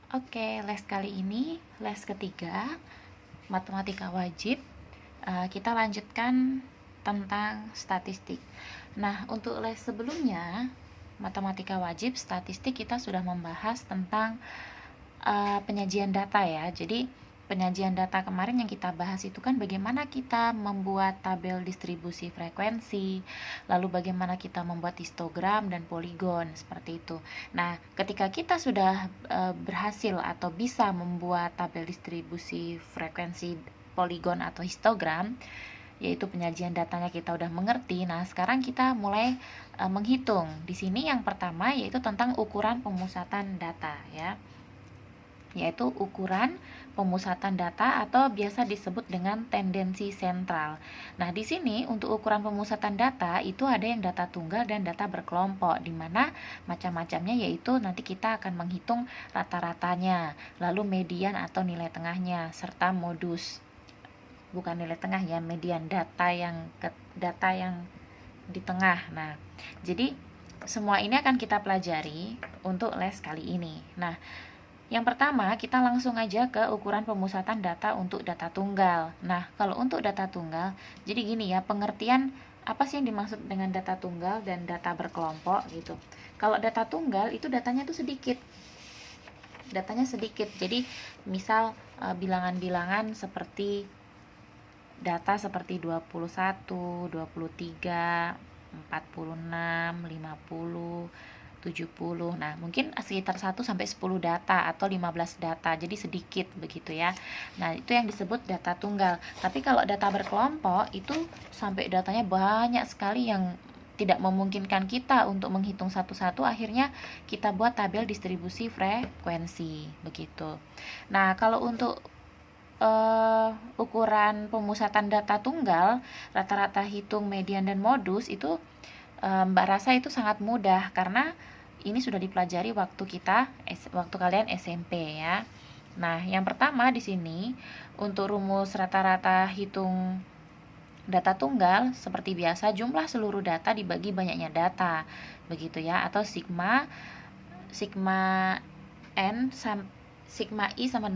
Oke, les kali ini, les ketiga, matematika wajib. Kita lanjutkan tentang statistik. Nah, untuk les sebelumnya, matematika wajib, statistik, kita sudah membahas tentang penyajian data ya. Jadi, penyajian data kemarin yang kita bahas itu kan bagaimana kita membuat tabel distribusi frekuensi, lalu bagaimana kita membuat histogram dan poligon, seperti itu. Nah, ketika kita sudah berhasil atau bisa membuat tabel distribusi frekuensi, poligon atau histogram, yaitu penyajian datanya kita udah mengerti. Nah, sekarang kita mulai menghitung. Di sini yang pertama yaitu tentang ukuran pemusatan data ya, yaitu ukuran pemusatan data atau biasa disebut dengan tendensi sentral. Nah, di sini untuk ukuran pemusatan data itu ada yang data tunggal dan data berkelompok, di mana macam-macamnya yaitu nanti kita akan menghitung rata-ratanya, lalu median atau nilai tengahnya, serta modus. Bukan nilai tengah ya, median, data yang di tengah. Nah, jadi semua ini akan kita pelajari untuk les kali ini. Nah, yang pertama, kita langsung aja ke ukuran pemusatan data untuk data tunggal. Nah, kalau untuk data tunggal, jadi gini ya, pengertian apa sih yang dimaksud dengan data tunggal dan data berkelompok gitu. Kalau data tunggal itu datanya tuh sedikit. Datanya sedikit. Jadi, misal bilangan-bilangan seperti data seperti 21, 23, 46, 50, 70. Nah, mungkin sekitar 1 sampai 10 data atau 15 data. Jadi sedikit begitu ya. Nah, itu yang disebut data tunggal. Tapi kalau data berkelompok itu sampai datanya banyak sekali yang tidak memungkinkan kita untuk menghitung satu-satu, akhirnya kita buat tabel distribusi frekuensi begitu. Nah, kalau untuk ukuran pemusatan data tunggal, rata-rata hitung, median, dan modus itu Mbak rasa itu sangat mudah karena ini sudah dipelajari waktu kalian SMP ya. Nah, yang pertama di sini untuk rumus rata-rata hitung data tunggal seperti biasa jumlah seluruh data dibagi banyaknya data. Begitu ya, atau sigma n sigma i sama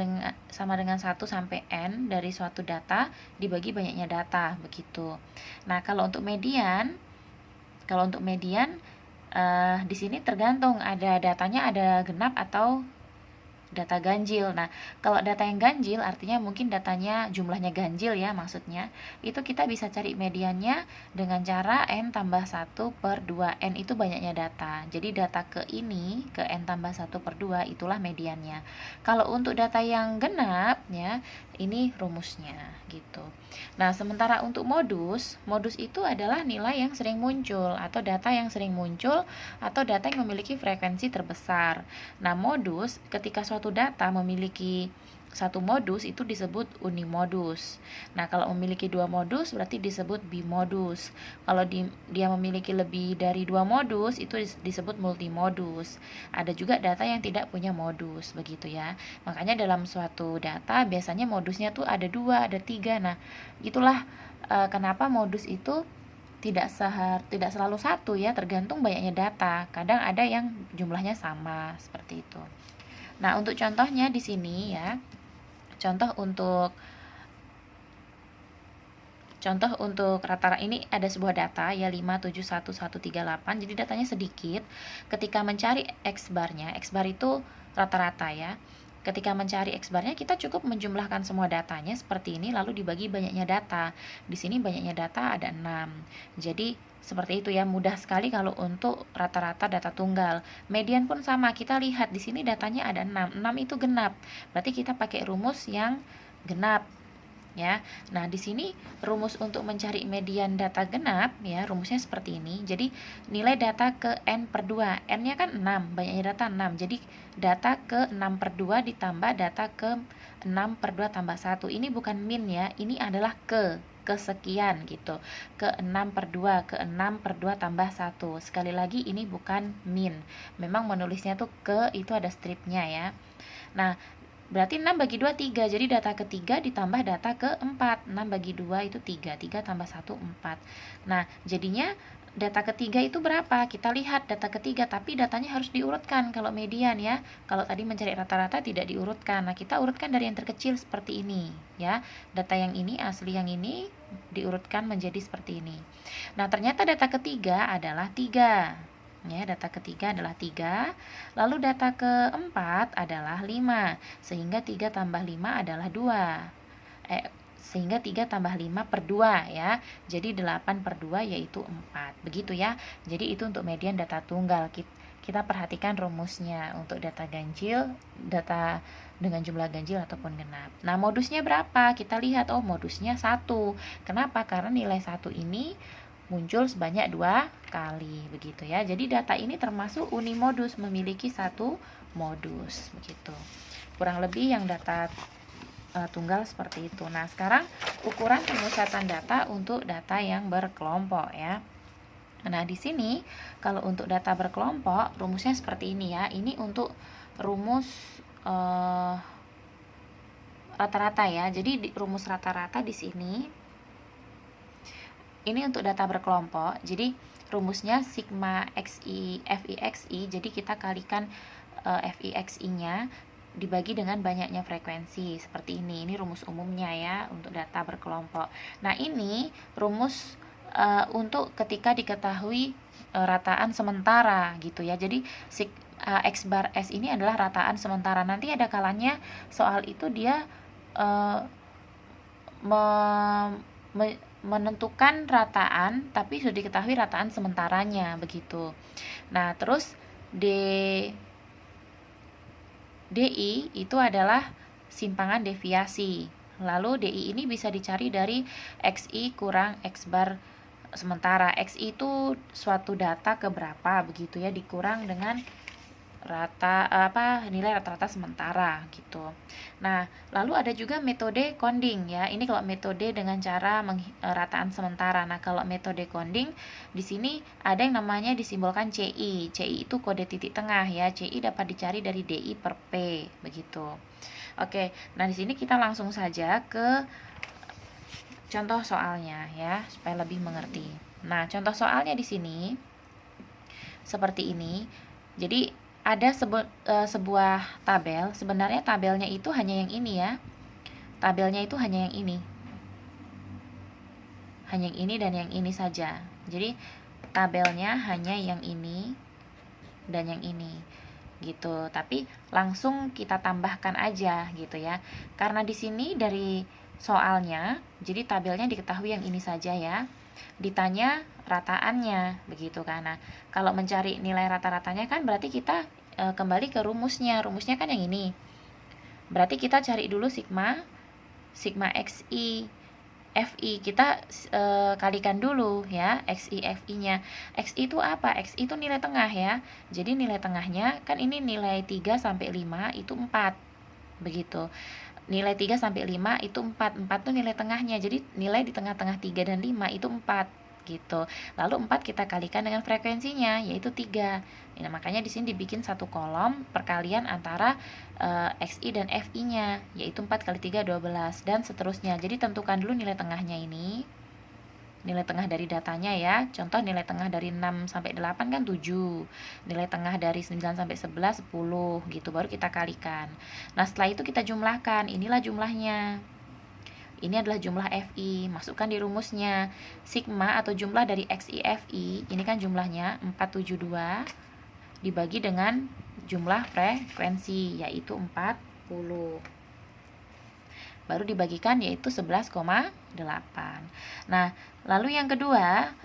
dengan 1 sampai n dari suatu data dibagi banyaknya data begitu. Nah, kalau untuk median di sini tergantung ada datanya ada genap atau data ganjil. Nah, kalau data yang ganjil artinya mungkin datanya jumlahnya ganjil ya maksudnya. Itu kita bisa cari mediannya dengan cara n tambah 1 per 2. N itu banyaknya data. Jadi data ke n tambah 1 per 2 itulah mediannya. Kalau untuk data yang genap ya, ini rumusnya gitu. Nah, sementara untuk modus itu adalah nilai yang sering muncul atau data yang sering muncul atau data yang memiliki frekuensi terbesar. Nah, modus ketika suatu data memiliki satu modus itu disebut unimodus. Nah, kalau memiliki dua modus berarti disebut bimodus. Kalau dia memiliki lebih dari dua modus itu disebut multimodus. Ada juga data yang tidak punya modus, begitu ya. Makanya dalam suatu data biasanya modusnya tuh ada 2, ada 3. Nah, itulah kenapa modus itu tidak selalu satu ya, tergantung banyaknya data. Kadang ada yang jumlahnya sama, seperti itu. Nah, untuk contohnya di sini ya. Contoh untuk rata-rata ini ada sebuah data ya 5711138. Jadi datanya sedikit. Ketika mencari X barnya, X bar itu rata-rata ya. Ketika mencari X barnya kita cukup menjumlahkan semua datanya seperti ini lalu dibagi banyaknya data. Di sini banyaknya data ada 6. Jadi seperti itu ya, mudah sekali kalau untuk rata-rata data tunggal. Median pun sama, kita lihat di sini datanya ada 6. 6 itu genap. Berarti kita pakai rumus yang genap ya. Nah, di sini rumus untuk mencari median data genap ya, rumusnya seperti ini. Jadi nilai data ke n per 2. N-nya kan 6, banyaknya data 6. Jadi data ke 6 per 2 ditambah data ke 6 per 2 tambah 1. Ini bukan min ya, ini adalah kesekian gitu. Ke 6 per 2, ke 6 per 2 tambah 1. Sekali lagi ini bukan min. Memang menulisnya tuh ke itu ada stripnya ya. Nah, berarti 6 bagi 2 3. Jadi data ketiga ditambah data keempat. 6 bagi 2 itu 3. 3 tambah 1 4. Nah, jadinya data ketiga itu berapa? Kita lihat data ketiga, tapi datanya harus diurutkan kalau median ya. Kalau tadi mencari rata-rata tidak diurutkan. Nah, kita urutkan dari yang terkecil seperti ini ya. Data yang ini asli, yang ini diurutkan menjadi seperti ini. Nah, ternyata data ketiga adalah 3. Ya, data ketiga adalah 3. Lalu data keempat adalah 5. Sehingga 3 tambah 5 adalah 2. Sehingga 3 tambah 5 per 2 ya. Jadi 8 per 2 yaitu 4. Begitu ya. Jadi itu untuk median data tunggal. Kita perhatikan rumusnya untuk data ganjil, data dengan jumlah ganjil ataupun genap. Nah, modusnya berapa? Kita lihat, oh modusnya 1. Kenapa? Karena nilai 1 ini muncul sebanyak 2 kali. Begitu ya. Jadi data ini termasuk unimodus, memiliki 1 modus. Begitu. Kurang lebih yang data tunggal seperti itu. Nah, sekarang ukuran pemusatan data untuk data yang berkelompok ya. Nah, di sini kalau untuk data berkelompok rumusnya seperti ini ya. Ini untuk rumus rata-rata ya. Jadi rumus rata-rata di sini ini untuk data berkelompok. Jadi rumusnya sigma xi FIXI. Jadi kita kalikan FIXI-nya dibagi dengan banyaknya frekuensi seperti ini. Ini rumus umumnya ya untuk data berkelompok. Nah, ini rumus untuk ketika diketahui rataan sementara gitu ya. Jadi X bar S ini adalah rataan sementara. Nanti ada kalanya soal itu dia menentukan rataan tapi sudah diketahui rataan sementaranya begitu. Nah, terus DI itu adalah simpangan deviasi. Lalu DI ini bisa dicari dari XI kurang X bar sementara. XI itu suatu data keberapa begitu ya, dikurang dengan nilai rata-rata sementara gitu. Nah, lalu ada juga metode Konding ya. Ini kalau metode dengan cara rataan sementara. Nah, kalau metode Konding di sini ada yang namanya disimbolkan CI. CI itu kode titik tengah ya. CI dapat dicari dari DI per P begitu. Oke, nah di sini kita langsung saja ke contoh soalnya ya, supaya lebih mengerti. Nah, contoh soalnya di sini seperti ini. Jadi ada sebuah tabel. Sebenarnya tabelnya itu hanya yang ini ya. Tabelnya itu hanya yang ini. Hanya yang ini dan yang ini saja. Jadi tabelnya hanya yang ini dan yang ini gitu. Tapi langsung kita tambahkan aja gitu ya. Karena di sini dari soalnya, jadi tabelnya diketahui yang ini saja ya. Ditanya rataannya begitu kan. Nah, kalau mencari nilai rata-ratanya kan berarti kita kembali ke rumusnya. Rumusnya kan yang ini. Berarti kita cari dulu sigma XI FI. Kita kalikan dulu ya XI FI-nya. XI itu apa? XI itu nilai tengah ya. Jadi nilai tengahnya kan ini nilai 3 sampai 5 itu 4. Begitu. Nilai 3 sampai 5 itu 4. 4 itu nilai tengahnya. Jadi nilai di tengah-tengah 3 dan 5 itu 4 gitu. Lalu 4 kita kalikan dengan frekuensinya yaitu 3. Nah, makanya di sini dibikin satu kolom perkalian antara XI dan FI-nya yaitu 4 kali 3 12 dan seterusnya. Jadi tentukan dulu nilai tengahnya ini. Nilai tengah dari datanya ya. Contoh nilai tengah dari 6 sampai 8 kan 7. Nilai tengah dari 9 sampai 11 10 gitu, baru kita kalikan. Nah, setelah itu kita jumlahkan. Inilah jumlahnya. Ini adalah jumlah FI. Masukkan di rumusnya. Sigma atau jumlah dari XI FI, ini kan jumlahnya 472 dibagi dengan jumlah frekuensi yaitu 40. Baru dibagikan yaitu 11,8. Nah, lalu yang kedua,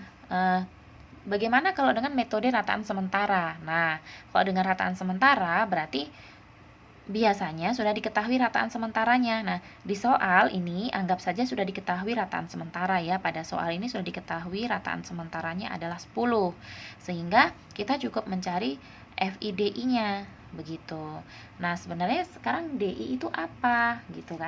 bagaimana kalau dengan metode rataan sementara? Nah, kalau dengan rataan sementara berarti biasanya sudah diketahui rataan sementaranya. Nah, di soal ini anggap saja sudah diketahui rataan sementara ya. Pada soal ini sudah diketahui rataan sementaranya adalah 10. Sehingga kita cukup mencari FIDI-nya begitu. Nah, sebenarnya sekarang DI itu apa gitu kan?